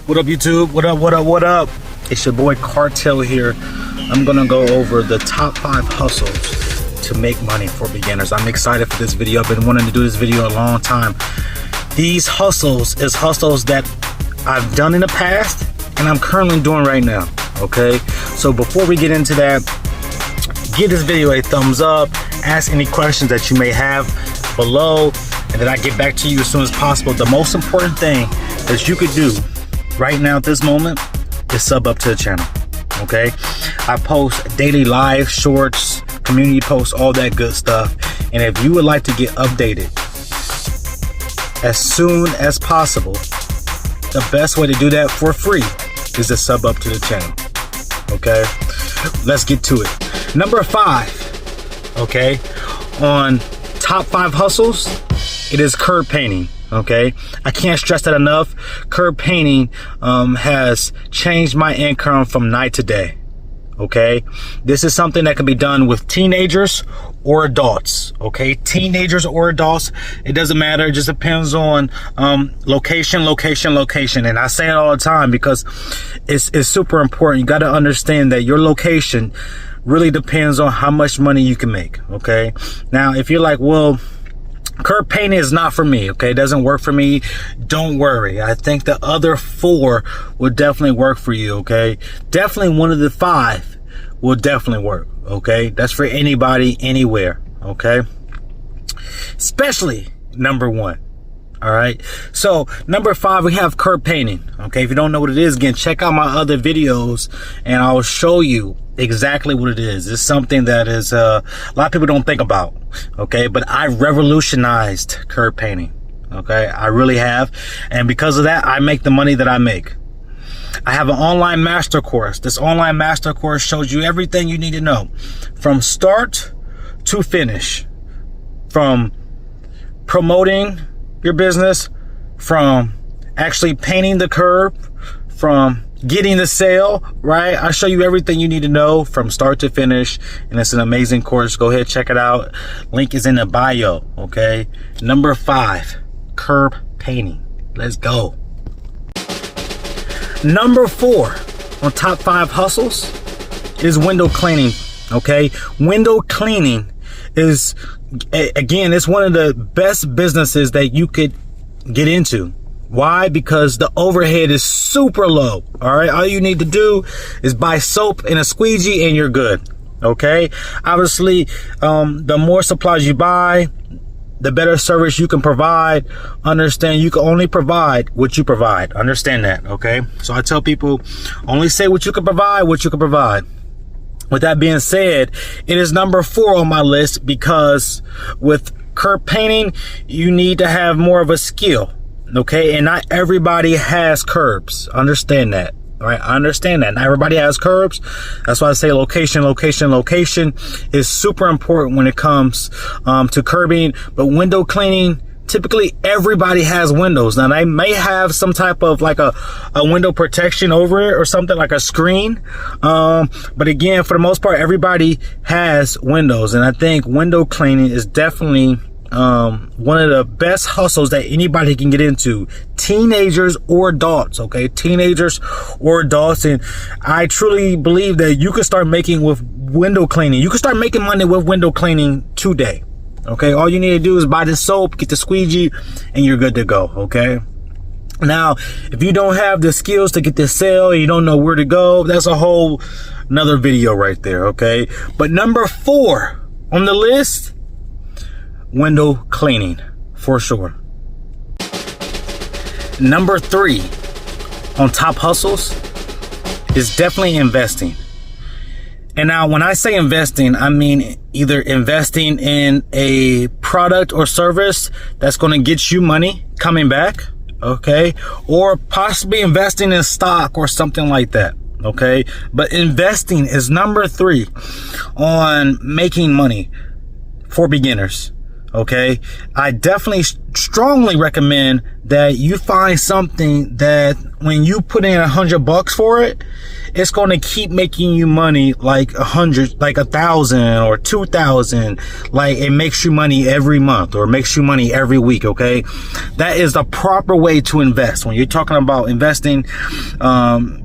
What up, YouTube? What up, what up, what up? It's your boy Cartel here. I'm gonna go over the top 5 hustles to make money for beginners. I'm excited for this video. I've been wanting to do this video a long time. These hustles is hustles that I've done in the past and I'm currently doing right now, okay? So before we get into that, give this video a thumbs up, ask any questions that you may have below, and then I get back to you as soon as possible. The most important thing that you could do right now at this moment is sub up to the channel, okay? I post daily live shorts, community posts, all that good stuff. And if you would like to get updated as soon as possible, the best way to do that for free is to sub up to the channel, okay? Let's get to it. Number 5, okay, on top 5 hustles, it is curb painting. Okay, I can't stress that enough. Curb painting has changed my income from night to day. Okay, this is something that can be done with teenagers or adults. Okay, teenagers or adults, it doesn't matter. It just depends on location. And I say it all the time because it's super important. You got to understand that your location really depends on how much money you can make. Okay, now if you're like, well, curb painting is not for me, okay? It doesn't work for me. Don't worry. I think the other 4 will definitely work for you, okay? Definitely one of the 5 will definitely work, okay? That's for anybody, anywhere, okay? Especially number 1, all right? So number 5, we have curb painting, okay? If you don't know what it is, again, check out my other videos and I'll show you exactly what it is. It's something that is a lot of people don't think about, okay? But I revolutionized curb painting, okay? I really have, and because of that, I make the money that I make. I have an online master course. This online master course shows you everything you need to know from start to finish, from promoting your business, from actually painting the curb, from getting the sale, right? I show you everything you need to know from start to finish, and it's an amazing course. Go ahead, check it out. Link is in the bio, okay? Number 5, curb painting. Let's go. Number 4 on top 5 hustles is window cleaning, okay? Window cleaning is, again, it's one of the best businesses that you could get into. Why? Because the overhead is super low. All right. All you need to do is buy soap and a squeegee and you're good. Okay. Obviously, the more supplies you buy, the better service you can provide. Understand, you can only provide what you provide. Understand that. Okay. So I tell people, only say what you can provide, With that being said, it is number 4 on my list because with curb painting, you need to have more of a skill. Okay, and not everybody has curbs. Understand that. All right, I understand that. Not everybody has curbs. That's why I say location is super important when it comes to curbing. But window cleaning, typically everybody has windows. Now they may have some type of like a window protection over it or something like a screen. But again, for the most part, everybody has windows. And I think window cleaning is definitely one of the best hustles that anybody can get into, teenagers or adults, okay? Teenagers or adults. And I truly believe that you can start making with window cleaning. You can start making money with window cleaning today, okay? All you need to do is buy the soap, get the squeegee, and you're good to go, okay? Now, if you don't have the skills to get the sale, you don't know where to go, that's a whole another video right there, okay? But number 4 on the list, window cleaning, for sure. Number 3 on top hustles is definitely investing. And now when I say investing, I mean either investing in a product or service that's going to get you money coming back, okay? Or possibly investing in stock or something like that, okay? But investing is number 3 on making money for beginners. Okay, I definitely strongly recommend that you find something that when you put in $100 for it, it's going to keep making you money like 100, like 1,000 or 2,000. Like it makes you money every month or makes you money every week. Okay, that is the proper way to invest. When you're talking about investing,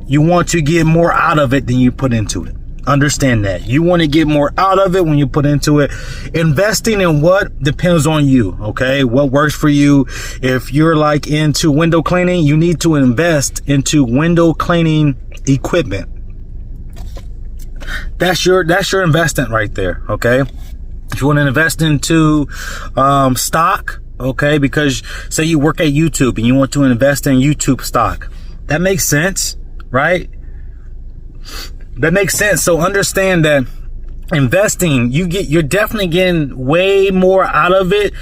you want to get more out of it than you put into it. Understand that you want to get more out of it when you put into it. Investing in what depends on you. Okay, what works for you. If you're like into window cleaning, you need to invest into window cleaning equipment. That's your investment right there. Okay, if you want to invest into stock, okay, because say you work at YouTube and you want to invest in YouTube stock, that makes sense, right? That makes sense. So understand that investing, you're definitely getting way more out of it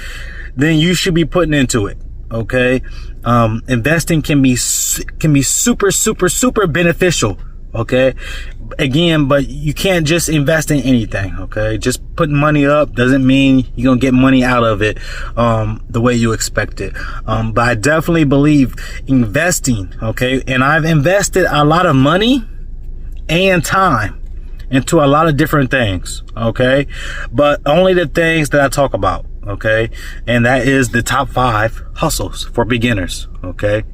than you should be putting into it. Okay. Investing can be super beneficial. Okay. Again, but you can't just invest in anything. Okay. Just putting money up doesn't mean you're going to get money out of it, the way you expect it. But I definitely believe investing. Okay. And I've invested a lot of money and time into a lot of different things, okay, but only the things that I talk about, okay, and that is the top 5 hustles for beginners. Okay,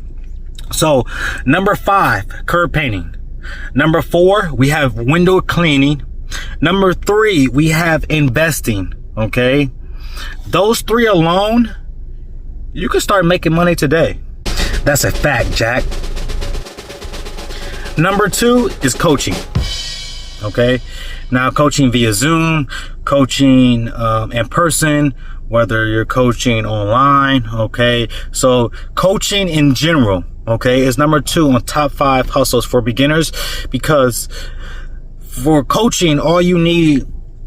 so number 5, curb painting. Number 4, we have window cleaning. Number 3, we have investing. Okay, those 3 alone, you can start making money today. That's a fact, Jack. Number 2 is coaching. Okay, now coaching via Zoom, coaching in person, whether you're coaching online. Okay, so coaching in general, okay, is number 2 on top 5 hustles for beginners, because for coaching, all you need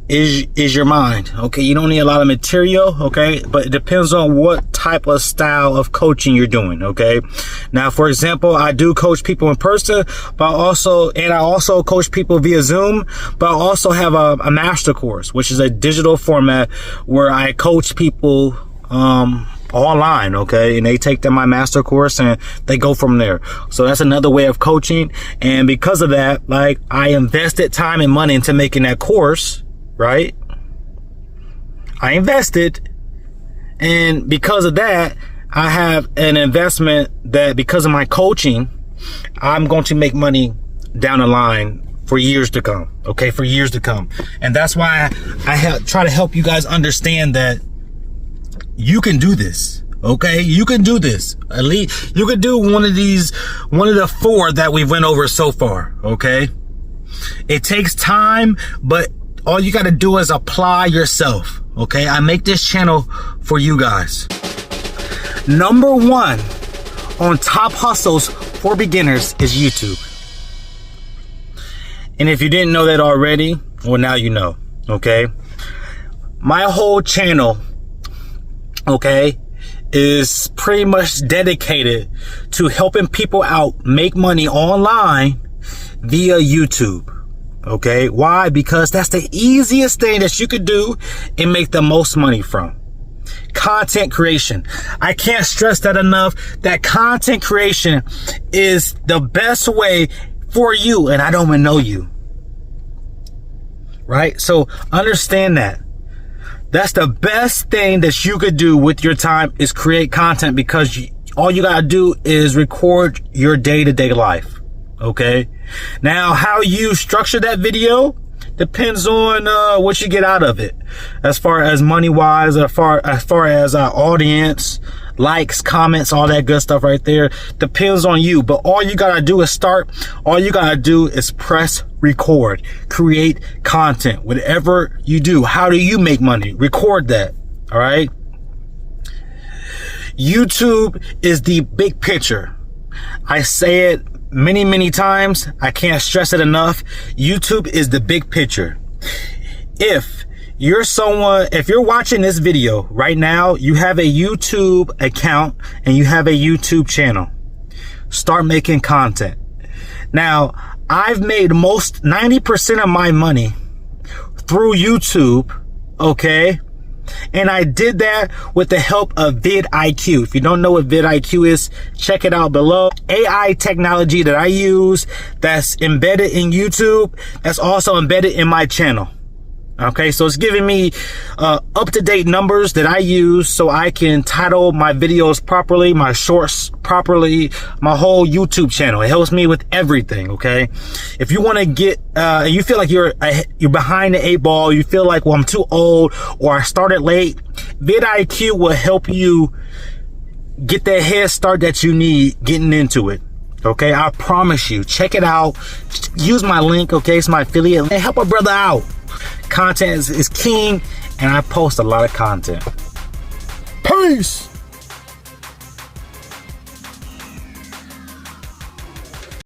is your mind. Okay, you don't need a lot of material. Okay, but it depends on what type of style of coaching you're doing. Okay, now for example, I do coach people in person, but I also coach people via Zoom, but I also have a master course, which is a digital format where I coach people online. Okay, and they take my master course and they go from there. So that's another way of coaching, and because of that, like, I invested time and money into making that course. Right? I invested, and because of that, I have an investment that because of my coaching, I'm going to make money down the line for years to come. Okay, for years to come. And that's why I try to help you guys understand that you can do this. Okay, you can do this. At least you could do one of the 4 that we went over so far. Okay, it takes time, but all you got to do is apply yourself. Okay, I make this channel for you guys. Number 1 on top hustles for beginners is YouTube. And if you didn't know that already, well, now you know. Okay, my whole channel, okay, is pretty much dedicated to helping people out make money online via YouTube. Okay, why? Because that's the easiest thing that you could do and make the most money from. Content creation. I can't stress that enough, that content creation is the best way for you, and I don't even know you. Right? So understand that. That's the best thing that you could do with your time is create content, because all you gotta do is record your day-to-day life. Okay, now how you structure that video depends on what you get out of it, as far as money wise, as far as audience, likes, comments, all that good stuff right there. Depends on you, but all you gotta do is start. All you gotta do is press record, create content. Whatever you do, how do you make money? Record that. All right, YouTube is the big picture. I say it many times. I can't stress it enough. YouTube is the big picture. If you're watching this video right now, you have a YouTube account and you have a YouTube channel, start making content. Now, I've made 90% of my money through YouTube. Okay. And I did that with the help of vidIQ. If you don't know what vidIQ is, check it out below. AI technology that I use that's embedded in YouTube, that's also embedded in my channel. Okay, so it's giving me up-to-date numbers that I use so I can title my videos properly, my shorts properly, my whole YouTube channel. It helps me with everything, okay? If you want to get, you feel like you're behind the 8 ball, you feel like, well, I'm too old or I started late, vidIQ will help you get that head start that you need getting into it. Okay, I promise you. Check it out. Use my link, okay? It's my affiliate. Hey, help a brother out. Content is king, and I post a lot of content. Peace!